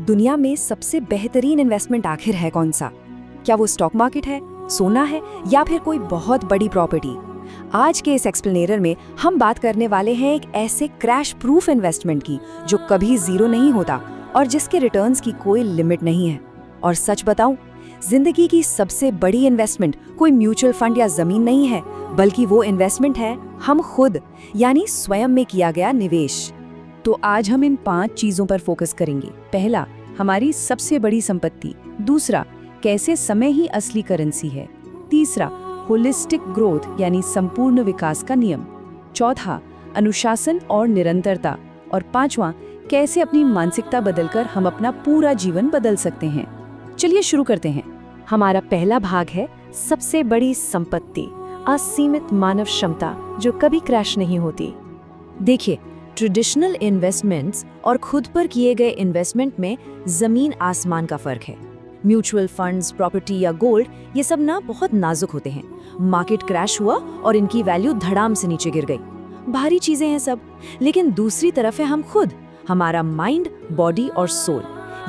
दुनिया में सबसे बेहतरीन इन्वेस्टमेंट आखिर है कौन सा? क्या वो स्टॉक मार्केट है, सोना है, या फिर कोई बहुत बड़ी प्रॉपर्टी? आज के इस एक्सप्लेनेटर में हम बात करने वाले हैं एक ऐसे क्रैश प्रूफ इन्वेस्टमेंट की जो कभी जीरो नहीं होता और जिसके रिटर्न्स की कोई लिमिट नहीं है। और सच बताऊं, जिंदगी की सबसे बड़ी इन्वेस्टमेंट कोई म्यूचुअल फंड या जमीन नहीं है, बल्कि वो इन्वेस्टमेंट है हम खुद, यानी स्वयं में किया गया निवेश। तो आज हम इन 5 चीजों पर फोकस करेंगे। पहला, हमारी सबसे बड़ी संपत्ति। दूसरा, कैसे समय ही असली करेंसी है। तीसरा, होलिस्टिक ग्रोथ यानी संपूर्ण विकास का नियम। चौथा, अनुशासन और निरंतरता। और पांचवा, कैसे अपनी मानसिकता बदलकर हम अपना पूरा जीवन बदल सकते हैं। चलिए शुरू करते हैं। हमारा पहला भाग है सबसे बड़ी संपत्ति, असीमित मानव क्षमता जो कभी क्रैश नहीं होती। देखिए, ट्रेडिशनल इन्वेस्टमेंट्स और खुद पर किए गए इन्वेस्टमेंट में जमीन आसमान का फर्क है। म्यूचुअल फंड्स, प्रॉपर्टी या गोल्ड, ये सब ना बहुत नाजुक होते हैं। मार्केट क्रैश हुआ और इनकी वैल्यू धड़ाम से नीचे गिर गई। भारी चीजें हैं सब। लेकिन दूसरी तरफ है हम खुद, हमारा माइंड, बॉडी और सोल।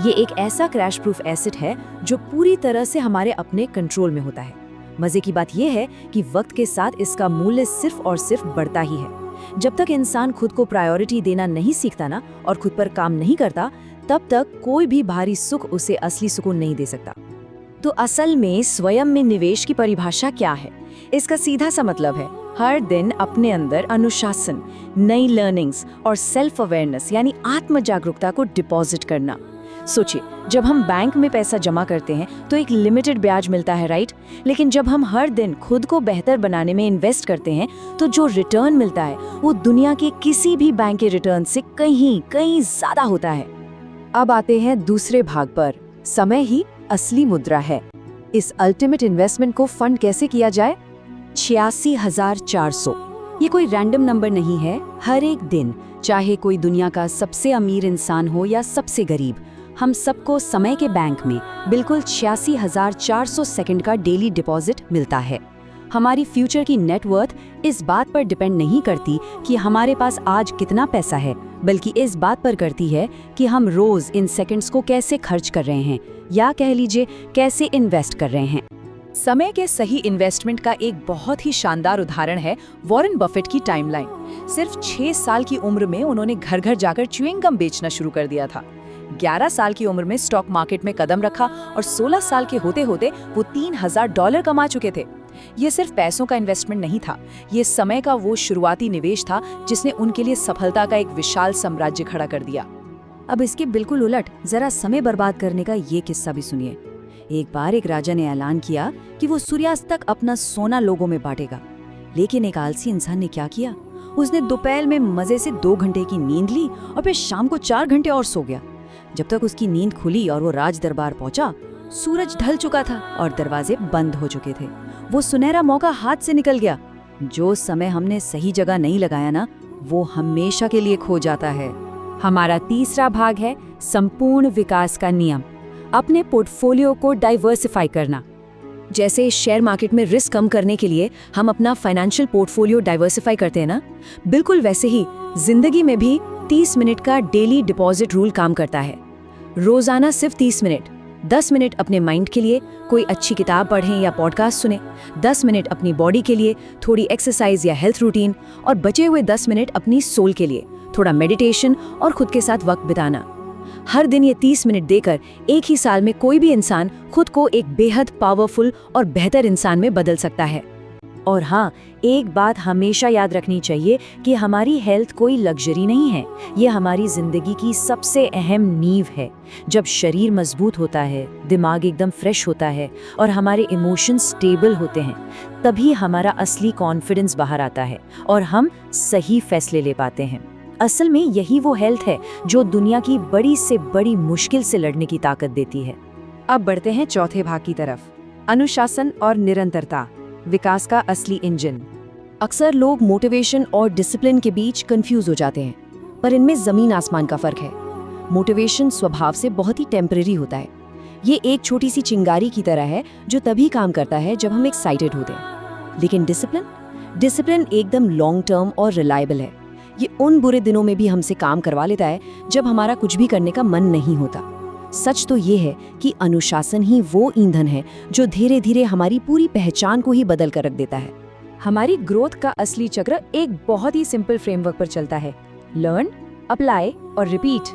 ये एक ऐसा क्रैश प्रूफ एसेट है जो पूरी तरह से हमारे अपने कंट्रोल में होता है। मजे की बात यह है कि वक्त के साथ इसका मूल्य सिर्फ और सिर्फ बढ़ता ही है। जब तक इंसान खुद को प्रायोरिटी देना नहीं सीखता ना, और खुद पर काम नहीं करता, तब तक कोई भी भारी सुख उसे असली सुकून नहीं दे सकता। तो असल में स्वयं में निवेश की परिभाषा क्या है? इसका सीधा सा मतलब है हर दिन अपने अंदर अनुशासन, नई लर्निंग्स और सेल्फ अवेयरनेस यानी आत्म जागरूकता को डिपॉजिट करना। सोचिए, जब हम बैंक में पैसा जमा करते हैं तो एक लिमिटेड ब्याज मिलता है, राइट? लेकिन जब हम हर दिन खुद को बेहतर बनाने में इन्वेस्ट करते हैं तो जो रिटर्न मिलता है वो दुनिया के किसी भी बैंक के रिटर्न से कहीं कहीं ज्यादा होता है। अब आते हैं दूसरे भाग पर, समय ही असली मुद्रा है। इस अल्टीमेट इन्वेस्टमेंट को फंड कैसे किया जाए? 86,400। ये कोई रैंडम नंबर नहीं है। हर एक दिन, चाहे कोई दुनिया का सबसे अमीर इंसान हो या सबसे गरीब, हम सबको समय के बैंक में बिल्कुल 86,400 सेकंड का डेली डिपॉजिट मिलता है। हमारी फ्यूचर की नेटवर्थ इस बात पर डिपेंड नहीं करती कि हमारे पास आज कितना पैसा है, बल्कि इस बात पर करती है कि हम रोज इन सेकंड्स को कैसे खर्च कर रहे हैं, या कह लीजिए कैसे इन्वेस्ट कर रहे हैं। समय के सही इन्वेस्टमेंट का एक बहुत ही शानदार उदाहरण है वॉरेन बफेट की टाइमलाइन। सिर्फ 6 साल की उम्र में उन्होंने घर घर जाकर च्युइंग गम बेचना शुरू कर दिया था। 11 साल की उम्र में स्टॉक मार्केट में कदम रखा और 16 साल के होते होते वो $3,000 कमा चुके थे। ये सिर्फ पैसों का इन्वेस्टमेंट नहीं था, ये समय का वो शुरुआती निवेश था जिसने उनके लिए सफलता का एक विशाल साम्राज्य खड़ा कर दिया। अब इसके बिल्कुल उलट जरा समय बर्बाद करने का ये किस्सा भी सुनिए। एक बार एक राजा ने ऐलान किया कि वो सूर्यास्त तक अपना सोना लोगों में बांटेगा। लेकिन एक आलसी इंसान ने क्या किया? उसने दोपहर में मजे से 2 घंटे की नींद ली और फिर शाम को 4 घंटे और सो गया। जब तक उसकी नींद खुली और वो राज दरबार पहुंचा, सूरज ढल चुका था और दरवाजे बंद हो चुके थे। वो सुनहरा मौका हाथ से निकल गया। जो समय हमने सही जगह नहीं लगाया ना, वो हमेशा के लिए खो जाता है। हमारा तीसरा भाग है संपूर्ण विकास का नियम, अपने पोर्टफोलियो को डाइवर्सिफाई करना। जैसे शेयर मार्केट में रिस्क कम करने के लिए हम अपना फाइनेंशियल पोर्टफोलियो डाइवर्सिफाई करते हैं ना, बिल्कुल वैसे ही जिंदगी में भी 30 मिनट का डेली डिपॉजिट रूल काम करता है। रोजाना सिर्फ 30 मिनट, 10 मिनट अपने माइंड के लिए, कोई अच्छी किताब पढ़ें या पॉडकास्ट सुने, 10 मिनट अपनी बॉडी के लिए, थोड़ी एक्सरसाइज या हेल्थ रूटीन, और बचे हुए 10 मिनट अपनी सोल के लिए, थोड़ा मेडिटेशन और खुद के साथ वक्त बिताना। हर दिन ये 30 मिनट देकर एक ही साल में कोई भी इंसान खुद को एक बेहद पावरफुल और बेहतर इंसान में बदल सकता है। और हाँ, एक बात हमेशा याद रखनी चाहिए कि हमारी हेल्थ कोई लग्जरी नहीं है, ये हमारी जिंदगी की सबसे अहम नींव है। जब शरीर मजबूत होता है, दिमाग एकदम फ्रेश होता है और हमारे इमोशंस स्टेबल होते हैं, तभी हमारा असली कॉन्फिडेंस बाहर आता है और हम सही फैसले ले पाते हैं। असल में यही वो हेल्थ है जो दुनिया की बड़ी से बड़ी मुश्किल से लड़ने की ताकत देती है। अब बढ़ते हैं चौथे भाग की तरफ, अनुशासन और निरंतरता, विकास का असली इंजन। अक्सर लोग मोटिवेशन और डिसिप्लिन के बीच कंफ्यूज हो जाते हैं, पर इनमें जमीन आसमान का फर्क है। मोटिवेशन स्वभाव से बहुत ही टेम्परेरी होता है। ये एक छोटी सी चिंगारी की तरह है जो तभी काम करता है जब हम एक्साइटेड होते हैं। लेकिन डिसिप्लिन एकदम लॉन्ग टर्म और रिलायबल है। ये उन बुरे दिनों में भी हमसे काम करवा लेता है जब हमारा कुछ भी करने का मन नहीं होता। सच तो ये है कि अनुशासन ही वो ईंधन है जो धीरे धीरे हमारी पूरी पहचान को ही बदल कर रख देता है। हमारी ग्रोथ का असली चक्र एक बहुत ही सिंपल फ्रेमवर्क पर चलता है, लर्न, अप्लाई और रिपीट।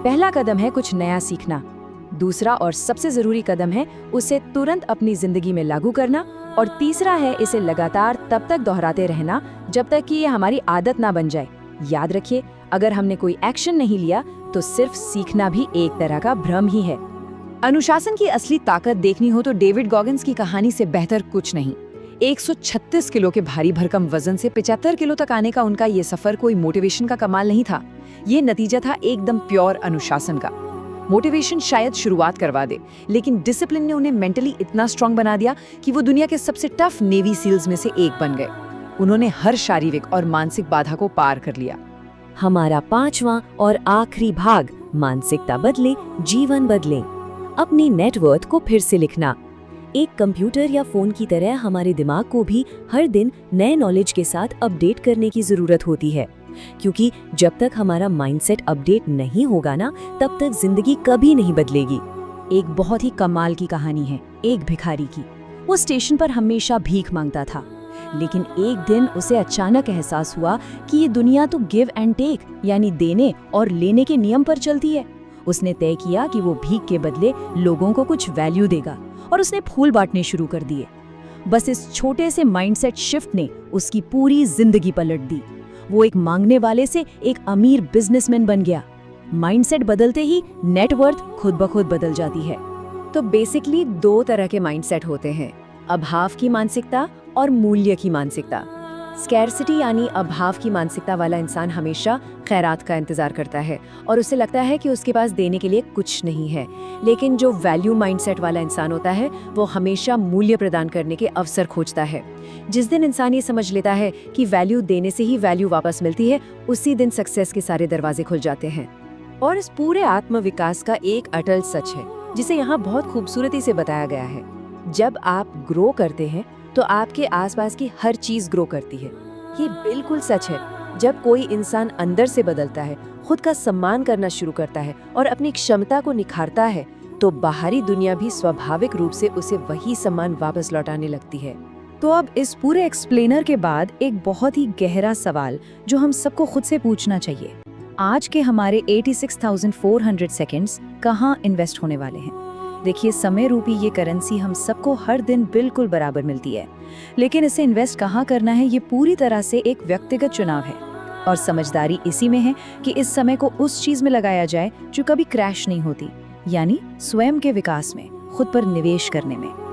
पहला कदम है कुछ नया सीखना, दूसरा और सबसे जरूरी कदम है उसे तुरंत अपनी जिंदगी में लागू करना, और तीसरा है इसे लगातार तब तक दोहराते रहना जब तक कि ये हमारी आदत ना बन जाए। याद रखिए, अगर हमने कोई एक्शन नहीं लिया तो सिर्फ सीखना भी एक तरह का भ्रम ही है। अनुशासन की असली ताकत देखनी हो तो डेविड गॉगिंस की कहानी से बेहतर कुछ नहीं। 136 किलो के भारी भरकम वजन से 75 किलो तक आने का उनका ये सफर कोई मोटिवेशन का कमाल नहीं था, ये नतीजा था एकदम प्योर अनुशासन का। मोटिवेशन शायद शुरुआत करवा दे, लेकिन डिसिप्लिन ने उन्हें मेंटली इतना स्ट्रांग बना दिया कि वो दुनिया के सबसे टफ नेवी सील्स में से एक बन गए। उन्होंने हर शारीरिक और मानसिक बाधा को पार कर लिया। हमारा 5वां और आखिरी भाग, मानसिकता बदले जीवन बदले। अपनी नेटवर्थ को फिर से लिखना। एक कंप्यूटर या फोन की तरह हमारे दिमाग को भी हर दिन नए नॉलेज के साथ अपडेट करने की जरूरत होती है, क्योंकि जब तक हमारा माइंडसेट अपडेट नहीं होगा ना, तब तक जिंदगी कभी नहीं बदलेगी। एक बहुत ही कमाल की कहानी है एक भिखारी की। वो स्टेशन पर हमेशा भीख मांगता था, लेकिन एक दिन उसे अचानक एहसास हुआ कि ये दुनिया तो गिव एंड टेक यानी देने और लेने के नियम पर चलती है। उसने तय किया कि वो भीख के बदले लोगों को कुछ वैल्यू देगा, और उसने फूल बांटने शुरू कर दिए। बस इस छोटे से माइंडसेट शिफ्ट ने उसकी पूरी जिंदगी पलट दी। वो एक मांगने वाले से एक अमीर बिजनेसमैन बन गया। माइंडसेट बदलते ही नेटवर्थ खुद ब खुद बदल जाती है। तो बेसिकली 2 तरह के माइंडसेट होते हैं, अभाव की मानसिकता और मूल्य की मानसिकता। स्कैर्सिटी यानी अभाव की मानसिकता वाला इंसान हमेशा खैरात का इंतजार करता है और उसे लगता है कि उसके पास देने के लिए कुछ नहीं है। लेकिन जो वैल्यू माइंडसेट वाला इंसान होता है वो हमेशा मूल्य प्रदान करने के अवसर खोजता है। जिस दिन इंसान ये समझ लेता है कि वैल्यू देने से ही वैल्यू वापस मिलती है, उसी दिन सक्सेस के सारे दरवाजे खुल जाते हैं। और इस पूरे आत्मविकास का एक अटल सच है जिसे यहाँ बहुत खूबसूरती से बताया गया है। जब आप ग्रो करते हैं तो आपके आसपास की हर चीज ग्रो करती है। ये बिल्कुल सच है। जब कोई इंसान अंदर से बदलता है, खुद का सम्मान करना शुरू करता है और अपनी क्षमता को निखारता है, तो बाहरी दुनिया भी स्वाभाविक रूप से उसे वही सम्मान वापस लौटाने लगती है। तो अब इस पूरे एक्सप्लेनर के बाद एक बहुत ही गहरा सवाल जो हम सबको खुद से पूछना चाहिए, आज के हमारे 86,400 सेकेंड्स कहाँ इन्वेस्ट होने वाले हैं? देखिए, समय रूपी ये करेंसी हम सबको हर दिन बिल्कुल बराबर मिलती है, लेकिन इसे इन्वेस्ट कहाँ करना है ये पूरी तरह से एक व्यक्तिगत चुनाव है। और समझदारी इसी में है कि इस समय को उस चीज में लगाया जाए जो कभी क्रैश नहीं होती, यानी स्वयं के विकास में, खुद पर निवेश करने में।